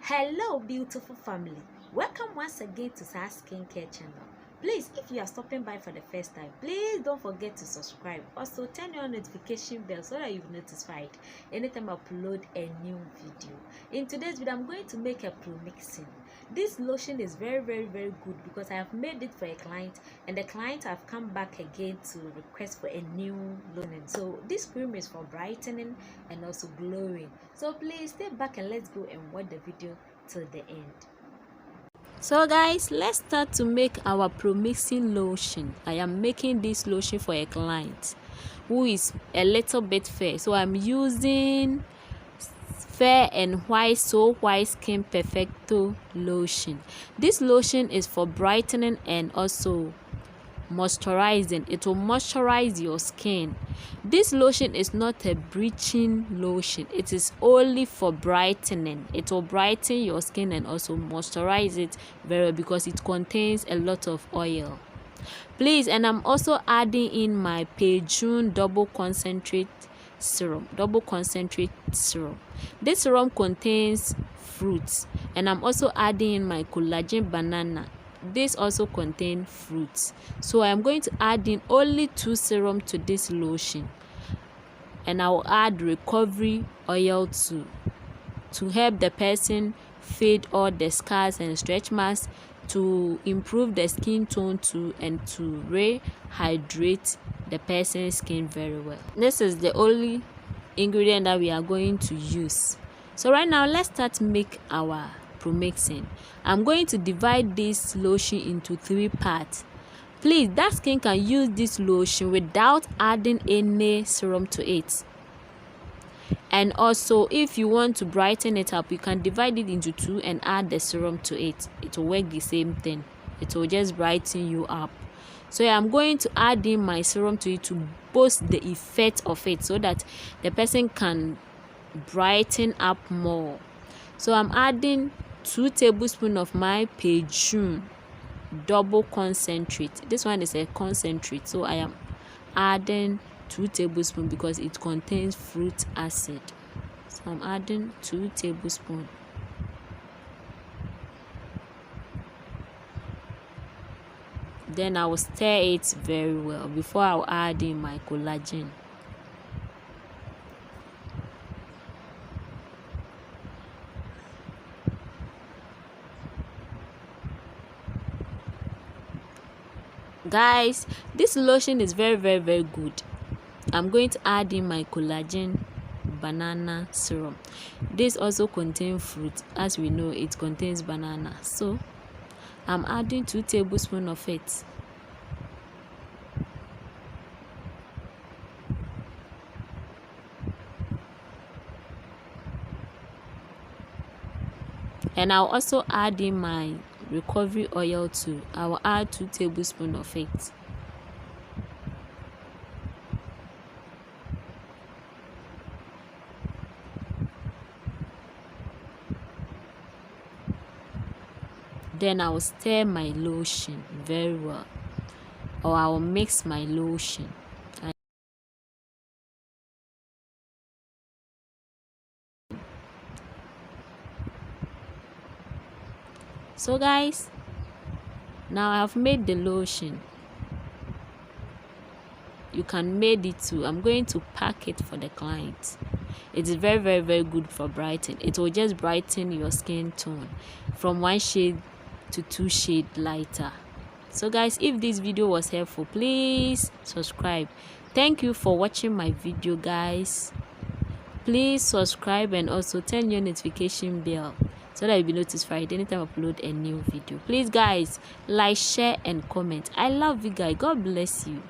Hello beautiful family, welcome once again to SAA Skincare channel. Please, if you are stopping by for the first time, please don't forget to subscribe. Also turn your notification bell so that you'll be notified anytime I upload a new video. In today's video, I'm going to make a Promixing. This lotion is very good because I have made it for a client and the client have come back again to request for a new lotion. So this cream is for brightening and also glowing. So please stay back and let's go and watch the video till the end. So guys, let's start to make our Promixing lotion. I am making this lotion for a client who is a little bit fair, so I'm using Fair and White So White Skin Perfecto lotion. This lotion is for brightening and also moisturizing. It will moisturize your skin. This lotion is not a bleaching lotion, it is only for brightening. It will brighten your skin and also moisturize it very well because it contains a lot of oil. Please, and I'm also adding in my Pejun double concentrate serum. This serum contains fruits, and I'm also adding in my collagen banana. This also contains fruits, so I'm going to add in only 2 serum to this lotion, and I'll add recovery oil to help the person fade all the scars and stretch marks, to improve the skin tone too, and to rehydrate the person's skin very well. This is the only ingredient that we are going to use. So right now, let's start make our Promixing. I'm going to divide this lotion into 3 parts. Please, dark skin can use this lotion without adding any serum to it. And also, if you want to brighten it up, you can divide it into 2 and add the serum to it. It will work the same thing. It will just brighten you up. So I'm going to add in my serum to it to boost the effect of it so that the person can brighten up more. So I'm adding 2 tablespoons of my Pejun double concentrate. This one is a concentrate, so I am adding 2 tablespoons because it contains fruit acid. So I'm adding 2 tablespoons. Then I will stir it very well before I'll add in my collagen. Guys, this lotion is very good. I'm going to add in my collagen banana serum. This also contains fruit. As we know, it contains banana, so I'm adding 2 tablespoons of it. And I'll also add in my recovery oil too. I will add 2 tablespoons of it. Then I will stir my lotion very well, or I will mix my lotion. So guys, now I have made the lotion. You can make it too. I'm going to pack it for the client. It is very good for brightening. It will just brighten your skin tone from 1 shade to 2 shades lighter. So guys, if this video was helpful, please subscribe. Thank you for watching my video, guys. Please subscribe and also turn your notification bell so that you'll be notified anytime I upload a new video. Please guys, like, share and comment. I love you guys. God bless you.